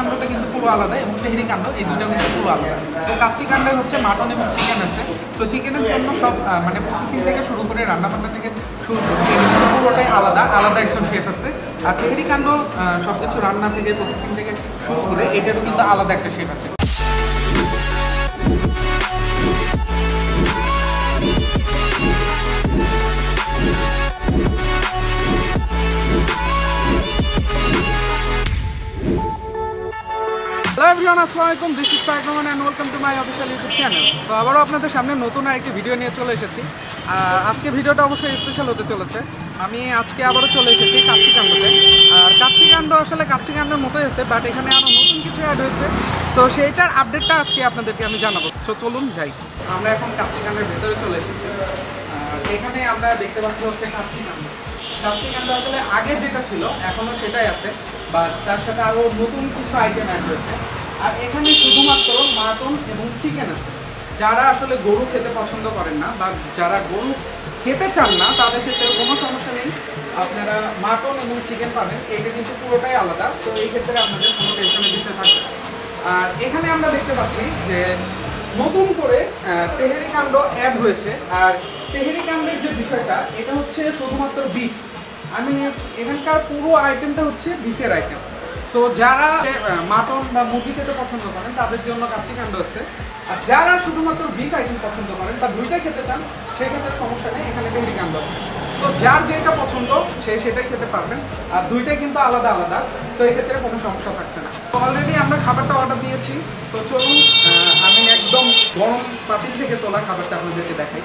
কাণ্ডটা কিন্তু পুরো আলাদা এবং তেহরি কাণ্ড এই দুটো কিন্তু পুরো আলাদা। তো কাচ্চি কাণ্ডে হচ্ছে মাটন এবং চিকেন আছে। তো চিকেনের জন্য সব মানে প্রসেসিং থেকে শুরু করে রান্নাবান্না থেকে শুরু করে এটা কিন্তু পুরোটাই আলাদা আলাদা একজন শেফ আছে। আর তেহরি কাণ্ড সব কিছু রান্না থেকে প্রসেসিং থেকে শুরু করে এটারও কিন্তু আলাদা একটা শেফ আছে। হ্যালো এভরিওয়ান, আসসালামু আলাইকুম। দিস ইজ ফাইক Rahman and welcome to my official YouTube channel. তো আবারও আপনাদের সামনে নতুন আরেকটি ভিডিও নিয়ে চলে এসেছি। আজকে ভিডিওটা অবশ্যই স্পেশাল হতে চলেছে। আমি আজকে আবারও চলে এসেছি কাচ্চি কাণ্ডতে। আর কাচ্চি কাণ্ড আসলে কাচ্চি কাণ্ডের মতোই আছে, বাট এখানে আরও নতুন কিছু অ্যাড হয়েছে। সো সেইটার আপডেটটা আজকে আপনাদেরকে আমি জানাবো। সো চলুন যাই। আমরা এখন কাচ্চি কাণ্ডের ভেতরে চলে এসেছি। এখানে আমরা দেখতে পাচ্ছি হচ্ছে কাচ্চি কাণ্ড। কাচ্চি কাণ্ড আসলে আগে যেটা ছিল এখনও সেটাই আছে, বা তার সাথে আরও নতুন কিছু আইটেম অ্যাড হয়েছে। আর এখানে শুধুমাত্র মাটন এবং চিকেন আছে। যারা আসলে গরু খেতে পছন্দ করেন না বা যারা গরু খেতে চান না তাদের ক্ষেত্রে কোনো সমস্যা নেই, আপনারা মাটন এবং চিকেন পাবেন। এইটা কিন্তু পুরোটাই আলাদা। তো এই ক্ষেত্রে আপনাদের কোনো টেনশনের বিষয় থাকবে না। আর এখানে আমরা দেখতে পাচ্ছি যে নতুন করে তেহরি কাণ্ড অ্যাড হয়েছে। আর তেহরি কাণ্ডের যে বিষয়টা, এটা হচ্ছে শুধুমাত্র বিফ। আমি এখানকার পুরো আইটেমটা হচ্ছে বিফের আইটেম। সো যারা মাটন বা মুরগি খেতে পছন্দ করেন তাদের জন্য কাচ্চি কাণ্ড আছে। আর যারা শুধুমাত্র বিফ আইটেম পছন্দ করেন বা দুইটাই খেতে চান সেক্ষেত্রে সমস্যা নেই, এখানে তেহরি কাণ্ড আছে। তো যার যেটা পছন্দ সে সেটাই খেতে পারবেন। আর দুইটাই কিন্তু আলাদা আলাদা, তো এই ক্ষেত্রে কোনো সমস্যা থাকছে না। তো অলরেডি আমরা খাবারটা অর্ডার দিয়েছি। তো চলুন আমি একদম গরম পাতিল থেকে তোলা খাবারটা আপনাদেরকে দেখাই।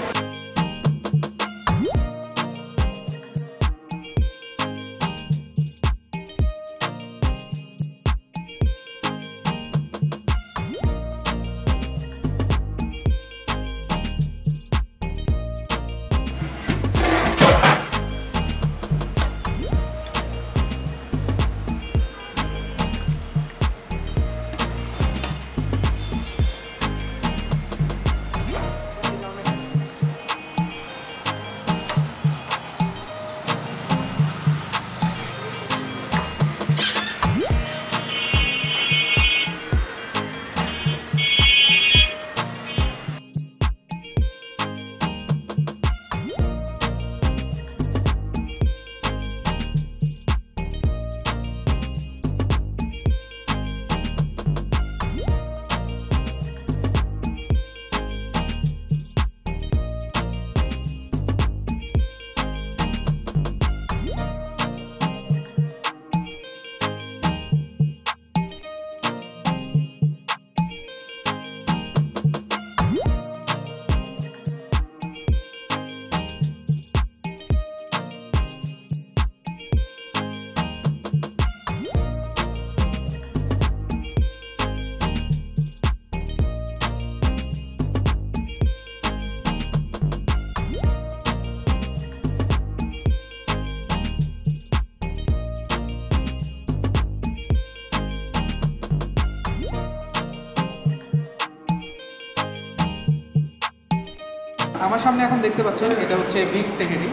আমার সামনে এখন দেখতে পাচ্ছেন এটা হচ্ছে বিফ তেহেরি।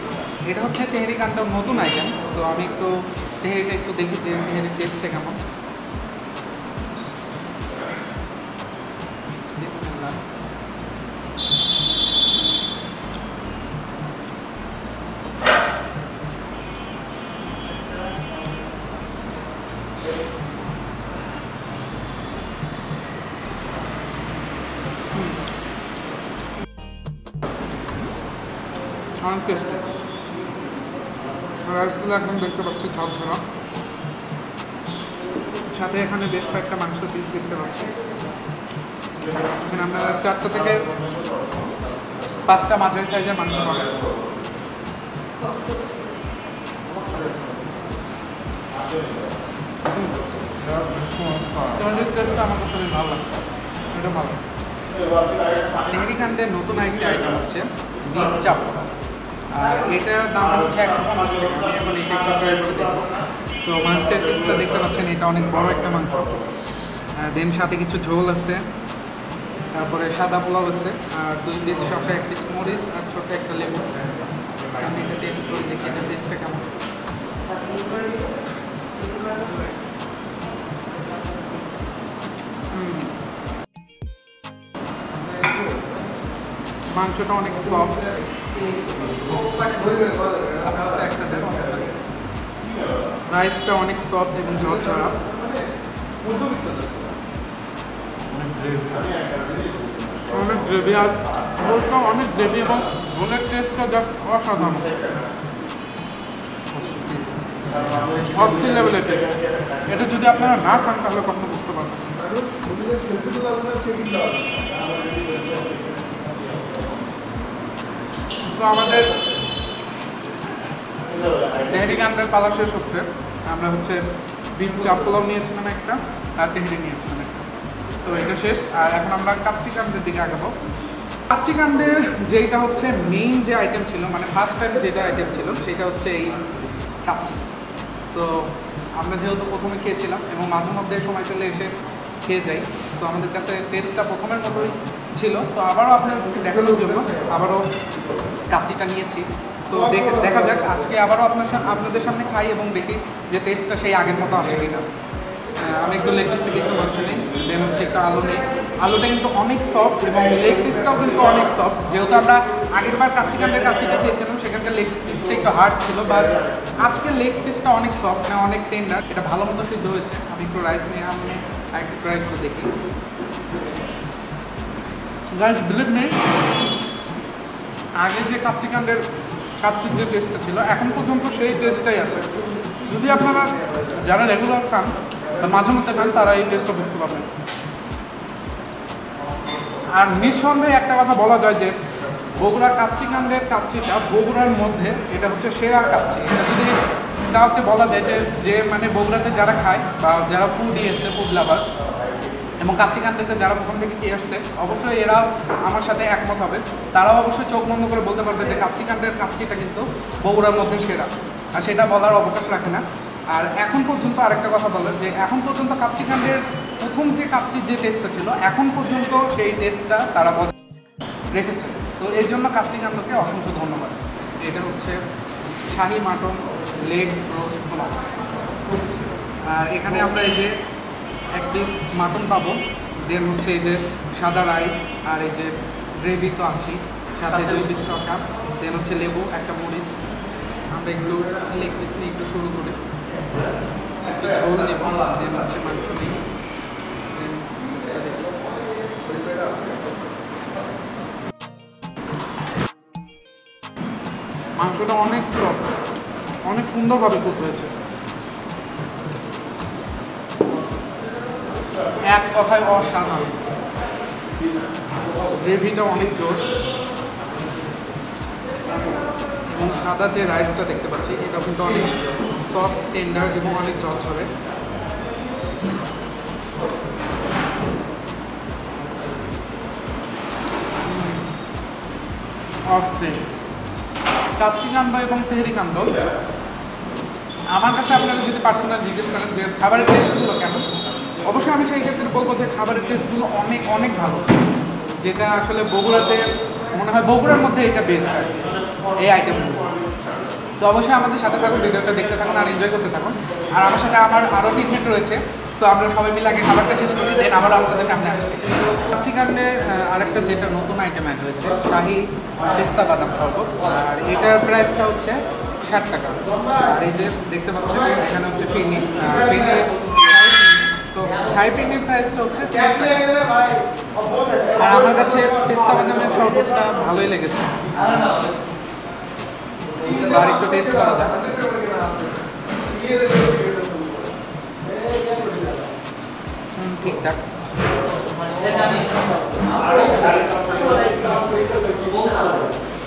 এটা হচ্ছে তেহেরি কাণ্ডের নতুন আইটেম। সো আমি একটু তেহেরিটা একটু দেখি যে তেহেরির টেস্টটা কেমন। বিসমিল্লাহ। অনেক টেস্টি। রাইসগুলো একদম দেখতে পাচ্ছি ঝরঝরা, সাথে এখানে বেশ কয়েকটা মাংস পিস দেখতে পাচ্ছি। এখানে আমরা 4টা থেকে 5টা মাঝারি সাইজের মাংস পাবেন। টেস্টটা আমার কাছে বেশ ভালো লাগছে, এটা ভালো। তেহরি কাণ্ডের নতুন একটি আইটেম হচ্ছে বিফ চাপ। আর এটার দাম হচ্ছে 150 টাকা। আমি এখন এটা একটু ট্রাই করে দেখব। সো মাংসের পিসটা দেখতে পাচ্ছেন, এটা অনেক বড় একটা মাংস। দেন সাথে কিছু ঝোল আছে, তারপরে সাদা পোলাও আছে, আর 2 পিস শসা, 1 পিস মরিচ আর ছোট একটা লেবু। আমি এটা টেস্ট করে দেখি এটা টেস্টটা কেমন। মাংসটা অনেক সফট। রাইসটা অনেক সফট এবং ঝরঝরা। অনেক গ্রেভি আর ঝোলটা অনেক গ্রেভি এবং ঝোলের টেস্টটা জাস্ট অসাধারণ, অস্থির লেভেলের টেস্ট। এটা যদি আপনারা না খান তাহলে কখনো বুঝতে পারবেন। তো আমাদের তেহারি কান্ডের পালা শেষ হচ্ছে। আমরা হচ্ছে বিফ চাপ পোলাও নিয়েছিলাম একটা, আর তেহারি নিয়েছিলাম একটা। তো এটা শেষ, আর এখন আমরা কাচ্চি কান্ডের দিকে আগাবো। কাচ্চি কান্ডের যেটা হচ্ছে মেইন যে আইটেম ছিল, মানে ফার্স্ট টাইম যেটা আইটেম ছিল সেটা হচ্ছে এই কাচ্চি। তো আমরা যেহেতু প্রথমে খেয়েছিলাম এবং মাঝে মধ্যে সময় পেলে এসে খেয়ে যাই, তো আমাদের কাছে টেস্টটা প্রথমের মতোই ছিল। তো আবারও আপনাদেরকে দেখানোর জন্য আবারও কাচ্চিটা নিয়েছি। তো দেখা যাক আজকে আবারও আপনাদের সামনে খাই এবং দেখি যে টেস্টটা সেই আগের মতো আছে কিনা। আমি একটু লেগ পিস থেকে একটু মাংস নিই, দেন হচ্ছে একটু আলু নেই। আলুটা কিন্তু অনেক সফট এবং লেগ পিসটাও কিন্তু অনেক সফট। যেহেতু আমরা আগের বার কাচ্চিকান্ডের কাচ্চিটা খেয়েছিলাম, সেখানকার লেগ পিসটা একটু হার্ড ছিল, বাট আজকে লেগ পিসটা অনেক সফট, না অনেক টেন্ডার। এটা ভালো মতো সিদ্ধ হয়েছে। আমি একটু রাইস নিয়ে আমি একটু ট্রাই করে দেখি। গাইস বিলিভ মি, আগে যে কাচ্চির যে টেস্টটা ছিল এখন পর্যন্ত সেই টেস্টটাই আছে। যদি আপনারা যারা রেগুলার খান বা মাঝে মধ্যে খান, তারা এই টেস্টটা বুঝতে পারবেন। আর নিঃসন্দেহে একটা কথা বলা যায় যে বগুড়া কাচ্চিকান্ডের কাচ্চিটা বগুড়ার মধ্যে এটা হচ্ছে সেরা কাচ্চি। এটা যদি কাউকে বলা যায় যে মানে বগুড়াতে যারা খায় বা যারা ফুড এসছে, ফুড লাভার এবং কাচ্চিকান্ডেতে যারা প্রথম থেকে খেয়ে আসছে, অবশ্যই এরা আমার সাথে একমত হবে। তারাও অবশ্যই চোখ বন্ধ করে বলতে পারবে যে কাচ্চিকান্ডের কাচ্চিটা কিন্তু বগুড়ার মধ্যে সেরা, আর সেটা বলার অবকাশ রাখে না। আর এখন পর্যন্ত আরেকটা কথা বলে যে এখন পর্যন্ত কাচ্চিকান্ডের প্রথম যে কাচ্চির যে টেস্টটা ছিল, এখন পর্যন্ত সেই টেস্টটা তারা রেখেছে। সো এই জন্য কাচ্চিকান্ডকে অসংখ্য ধন্যবাদ। এটা হচ্ছে শাহী মাটন লেগ রোস্ট পোলাও। আর এখানে আমরা এই যে এক পিস মাটন পাবো, দেন হচ্ছে এই যে সাদা রাইস, আর এই যে গ্রেভি তো আছেই, সাথে 2 পিস শসা, দেন হচ্ছে লেবু, একটা মরিচ। আমরা একটু লেগ পিস নিয়ে একটু শুরু করে একটু ঝোল নেব, দেন হচ্ছে মাংস নিই। মাংসটা অনেক সফট, অনেক সুন্দরভাবে কুক হয়েছে। এক কথায় অসাধারণ। গ্রেভিটা অনেক জোর এবং সাদা যে রাইসটা দেখতে পাচ্ছি এটাও কিন্তু অনেক সফট, টেন্ডার এবং অনেক ঝরঝরে। অস্থির কাচ্চিকান্ড এবং তেহারি কান্ড। আমার কাছে আপনারা যদি পার্সোনাল জিজ্ঞেস করেন যে খাবারের টেস্টগুলো কেমন, অবশ্যই আমি সেই ক্ষেত্রে বলবো যে খাবারের টেস্টগুলো অনেক অনেক ভালো। যেটা আসলে বগুড়াতে মনে হয় বগুড়ার মধ্যে এটা বেস্ট আর এই আইটেমগুলো। তো অবশ্যই আমাদের সাথে থাকুন, ভিডিওটা দেখতে থাকুন আর এনজয় করতে থাকুন। আর আমার সাথে আমার আরও টিমমেট রয়েছে, সো আমরা সবাই মিলে আগে খাবারটা শেষ করি, দেন আবার আমাদের সামনে আসছি। কাচ্চিকান্ডের আরেকটা যেটা নতুন আইটেম অ্যাড হয়েছে, শাহী পেস্তা বাদাম শরবত। আর এটার প্রাইসটা হচ্ছে 60 টাকা। আর এই যে দেখতে পাচ্ছেন এখানে হচ্ছে ফিরনি, তো থাই ফিরনির প্রাইসটা হচ্ছে 30 টাকা। আর আমার কাছে পেস্তা বাদামের শরবতটা ভালোই লেগেছে। আর একটু টেস্ট করা যাক। ঠিকঠাক।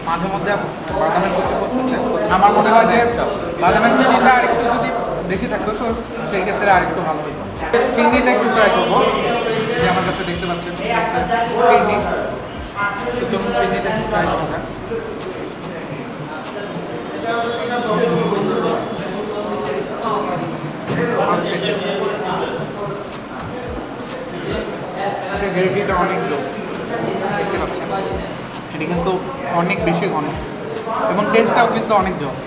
মাঝে মধ্যে বাদামের কুচি করতেছে। আমার মনে হয় যে বাদামের কুচিটা আরেকটু যদি বেশি থাকতো তো সেই ক্ষেত্রে আরেকটু ভালো হতো। ফিরনিটা একটু ট্রাই করবো, যে আমার কাছে দেখতে পাচ্ছেন ফিরনি। চলুন ফিরনিটা একটু ট্রাই করা যাক। গ্রেভিটা অনেক জোস দেখতে পাচ্ছেন, এটি কিন্তু অনেক বেশি ঘন এবং টেস্টটাও কিন্তু অনেক জোস।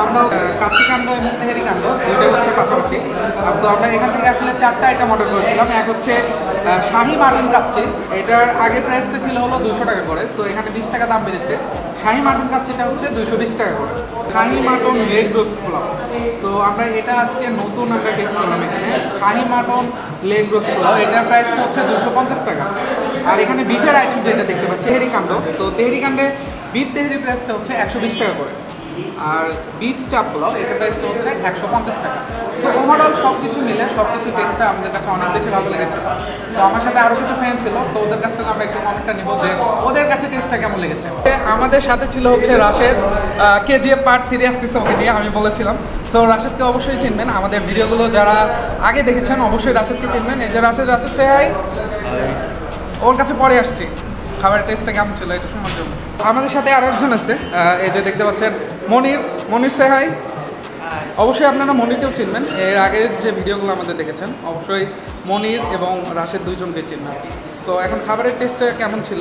আমরা কাচ্চিকান্ড এবং তেহারি কান্ড দুইটা হচ্ছে পাশাপাশি। সো আমরা এখান থেকে আসলে 4টা আইটেম অর্ডার করেছিলাম। এক হচ্ছে শাহি মাটন কাচ্চি। এটার আগের প্রাইসটা ছিল হলো 200 টাকা করে, সো এখানে 20 টাকা দাম বেড়েছে। শাহি মাটন কাচ্চিটা হচ্ছে 220 টাকা করে। Shahi mutton leg roast polao, so আমরা এটা আজকে নতুন আমরা টেস্ট করলাম এখানে। Shahi mutton leg roast polao, এটার প্রাইসটা হচ্ছে 250 টাকা। আর এখানে বিফের আইটেম যেটা দেখতে পাচ্ছি তেহেরি কাণ্ড, তো তেহেরি কাণ্ডে বিফ তেহেরি প্রাইসটা হচ্ছে 120 টাকা করে। আর বিফ চাপ পোলাও এটার প্রাইসটা হচ্ছে 150 টাকা। সো ওভারঅল সব কিছু মিলে সব কিছু টেস্টটা আমাদের কাছে অনেক বেশি ভালো লেগেছে। সো আমার সাথে আরও কিছু ফ্রেন্ড ছিল, সো ওদের কাছ থেকে আমরা একটু কমেন্টটা নেবো যে ওদের কাছে টেস্টটা কেমন লেগেছে। আমাদের সাথে ছিল হচ্ছে রাশেদ, কেজিএফ পার্ট 3 আসতেছে ওকে নিয়ে, আমি বলেছিলাম। সো রাশেদকে অবশ্যই চিনবেন, আমাদের ভিডিওগুলো যারা আগে দেখেছেন অবশ্যই রাশেদকে চিনবেন। এই যে রাশেদ, রাশেদ সে হাই। ওর কাছে পরে আসছি, খাবারের টেস্টটা কেমন ছিল এটা শোনার জন্য। আমাদের সাথে আরও একজন আছে, এই যে দেখতে পাচ্ছেন মনির। মনির সে হাই। অবশ্যই আপনারা মনিরকেও চিনবেন, এর আগের যে ভিডিওগুলো আমাদের দেখেছেন অবশ্যই মনির এবং রাশেদ দুইজনকে চিনবেন। সো এখন খাবারের টেস্টটা কেমন ছিল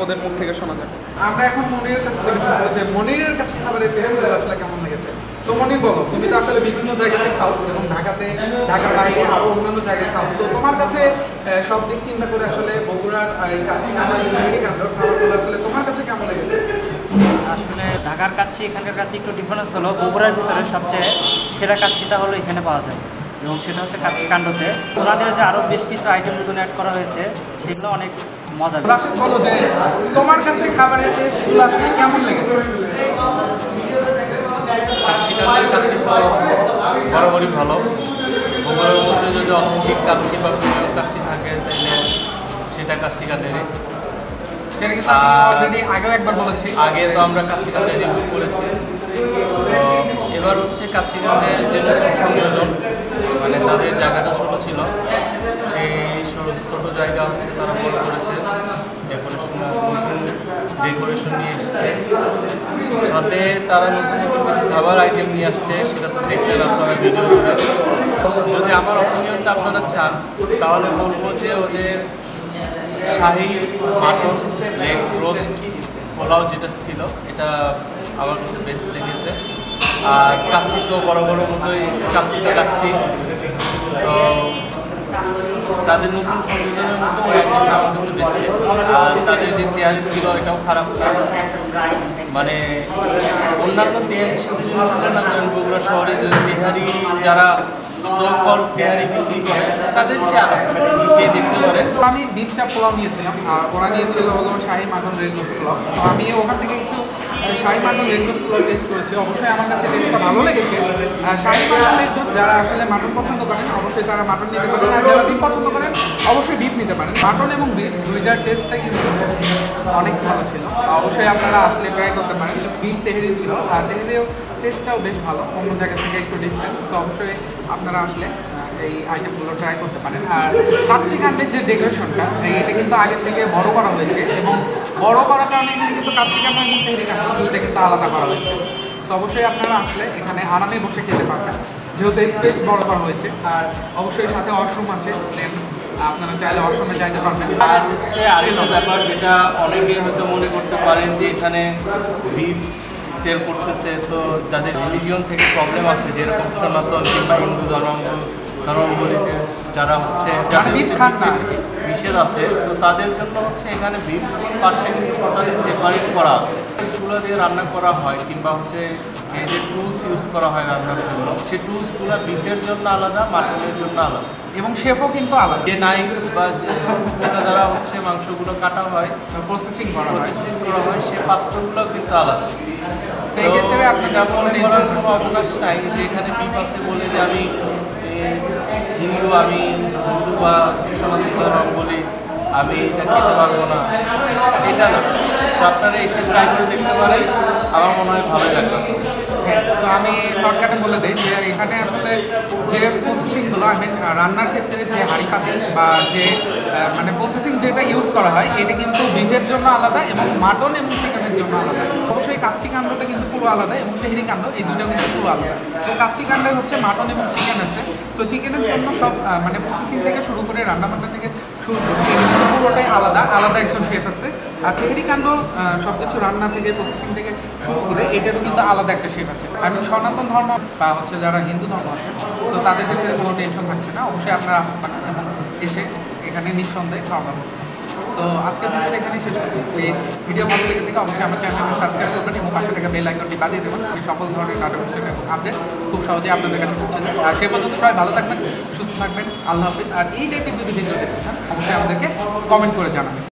ওদের মুখ থেকে শোনা যাবে। আমরা এখন মনিরের কাছ থেকে শুনবো যে মনিরের কাছে খাবারের টেস্টটা আসলে কেমন লেগেছে। সো মনির বলো, তুমি তো আসলে বিভিন্ন জায়গাতে খাও এবং ঢাকার বাইরে আরও অন্যান্য জায়গায় খাও। সো তোমার কাছে সব দিক চিন্তা করে আসলে বগুড়ার এই কাচ্চি কাণ্ড তেহেরি কাণ্ড খাবারগুলো আসলে তোমার কাছে কেমন লেগেছে? আসলে ঢাকার কাচ্চি এখানকার কাচ্চি একটু ডিফারেন্স হলো, বগুড়ার ভিতরে সবচেয়ে সেরা কাচ্চিটা হলো এখানে পাওয়া যায়, এবং সেটা হচ্ছে কাচ্চি কাণ্ডতে। ওনাদের যে আরও বেশ কিছু আইটেম নতুন অ্যাড করা হয়েছে সেগুলো অনেক মজার। রাশেদ বলো যে তোমার কাছে খাবারের টেস্টগুলো আসলে কেমন লেগেছে? কাচ্চি কাণ্ডের কাচ্চি তো বরাবরই ভালো। বগুড়ার মধ্যে যদি অথেন্টিক কাচ্চি বা প্রিমিয়াম কাচ্চি থাকে তাহলে সেটা কাচ্চি কাণ্ডেরই। সেটা কিন্তু আমি অলরেডি আগেও একবার বলেছি, আগে তো আমরা কাচ্চি কাণ্ডে রিভিউ করেছি। তো এবার হচ্ছে কাচ্চি কাণ্ডের যে নতুন সংযোজন, মানে তাদের জায়গাটা ছোটো ছিল, সেই ছোটো জায়গা হচ্ছে তারা বড় করেছে, ডেকোরেশন নিয়ে এসছে, সাথে তারা নতুন নতুন কিছু খাবার আইটেম নিয়ে আসছে, সেটা তো দেখলেন আপনারা ভিডিও করে। যদি আমার অপিনিয়নটা আপনারা চান তাহলে বলবো যে ওদের শাহি মাটন লেগ রোস্ট পোলাও যেটা ছিল এটা আমার কাছে বেস্ট লেগেছে। আর কাচ্চি তো বড় বড় মতোই কাচ্চিটা কাচ্চি, তো তাদের নতুন সংযোজনের মতো ওই আইটেমটা আমার কাছে বেশি। আর তাদের যে তেয়ারি ছিল এটাও খারাপ না, মানে অন্যান্য তেহারির সাথে যদি তুলনা করেন বগুড়া শহরে যে তেহারি যারা সকল তেহারি বিক্রি করে তাদের চেয়ে আলাদা, খেয়ে দেখতে পারেন। আমি বিফ চাপ পোলাও নিয়েছিলাম আর ওরা নিয়েছিল হলো shahi mutton leg roast polao. তো আমি ওখান থেকে কিছু shahi mutton leg roast polao taste করেছি, অবশ্যই আমার কাছে টেস্টটা ভালো লেগেছে। শাহি মাটন লেগ রোস্ট যারা আসলে মাটন পছন্দ করেন অবশ্যই তারা মাটন নিতে পারেন, আর যারা বিফ পছন্দ করেন অবশ্যই বিফ নিতে পারেন। মাটন এবং বিফ দুইটার টেস্টটাই কিন্তু অনেক ভালো ছিল, অবশ্যই আপনারা আসলে ট্রাই করতে পারেন। বিফ তেহেরি ছিল আর তেহেরিও টেস্টটাও বেশ ভালো, অন্য জায়গা থেকে একটু ডিফারেন্ট। সো অবশ্যই আপনারা আসলে এই আইটেমগুলো ট্রাই করতে পারেন। আর কাচ্চি কাণ্ডের যে ডেকোরেশনটা এটা কিন্তু আগের থেকে বড় করা হয়েছে, এবং বড় করার কারণে এখানে কিন্তু কাচ্চি কাণ্ড এবং তেহেরি কাণ্ড দুইটা কিন্তু আলাদা করা হয়েছে। সো অবশ্যই আপনারা আসলে এখানে আরামে বসে খেতে পারবেন, যেহেতু স্পেস বড় করা হয়েছে। আর অবশ্যই সাথে ওয়াশরুম আছে, দেন আপনারা চাইলে ওয়াশরুমে যাইতে পারবেন। আর হচ্ছে আরেকটা ব্যাপার যেটা অনেকেই হয়তো মনে করতে পারেন যে এখানে বিফ সেল করতেছে, তো যাদের রিলিজিয়ন থেকে প্রবলেম আছে যেরকম সনাতন কিংবা হিন্দু ধর্মাবলীতে যারা হচ্ছে নিষেধ আছে, তো তাদের জন্য হচ্ছে এখানে বিফ পার্টটা কিন্তু টোটালি সেপারেট করা আছে। টুলসগুলো দিয়ে রান্না করা হয় কিংবা হচ্ছে যে যে টুলস ইউজ করা হয় রান্নার জন্য, সেই টুলসগুলো বিফের জন্য আলাদা, মাটনের জন্য আলাদা, এবং শেফও কিন্তু আলাদা। যে নাইফ বা যেটা দ্বারা হচ্ছে মাংসগুলো কাটা হয়, প্রসেসিং করা হয়, সে পাত্রগুলো কিন্তু আলাদা। সেই ক্ষেত্রে আপনি তেমন করার কোনো অবকাশ নাই যে এখানে বিফ আছে বলে যে আমি হিন্দু বা সনাতন ধর্ম বলি আমি এটা খেতে পারবো না, এটা না। তো আপনারা এসে ট্রাই করে দেখতে পারেন, আমার মনে হয় ভালোই লাগবে। সো আমি শর্টকাটে বলে দিই যে এখানে আসলে যে প্রসেসিংগুলো রান্নার ক্ষেত্রে যে হাঁড়ি পাতিল বা যে মানে প্রসেসিং যেটা ইউজ করা হয় এটা কিন্তু বিফের জন্য আলাদা এবং মাটন এবং চিকেনের জন্য আলাদা। অবশ্যই কাচ্চি কাণ্ডটা কিন্তু পুরো আলাদা এবং তেহেরি কাণ্ড এই দুটো কিন্তু পুরো আলাদা। তো কাচ্চি কাণ্ডের হচ্ছে মাটন এবং চিকেন আছে। সো চিকেনের জন্য সব মানে প্রসেসিং থেকে শুরু করে রান্নাবান্না থেকে শুরু করে এটা কিন্তু পুরোটাই আলাদা একজন শেফ আছে। আর তেহেরি কাণ্ড সব কিছু রান্না থেকে প্রসেসিং থেকে শুরু করে এটারও কিন্তু আলাদা একটা শেফ আছে। আমি সনাতন ধর্ম বা হচ্ছে যারা হিন্দু ধর্ম আছে, সো তাদের ক্ষেত্রে কোনো টেনশন থাকছে না। অবশ্যই আপনারা আসতে পারেন এবং এসে এখানে নিঃসন্দেহে খাওয়া দাওয়া করতে। সো আজকের ভিডিওটা এখানে শেষ করছি। এই ভিডিও ভালো লেগে থেকে অবশ্যই আমার চ্যানেলকে সাবস্ক্রাইব করবেন এবং পাশে থেকে বেল আইকনটি বাজিয়ে দেবেন। এই সকল ধরনের নোটিফিকেশন এবং আপডেট খুব সহজেই আপনাদের কাছে পৌঁছে যায়। আর সেই পর্যন্ত সবাই ভালো থাকবেন, সুস্থ থাকবেন। আল্লাহ হাফিজ। আর এই টাইপের যদি ভিডিও দেখতে চান অবশ্যই আমাদেরকে কমেন্ট করে জানাবেন।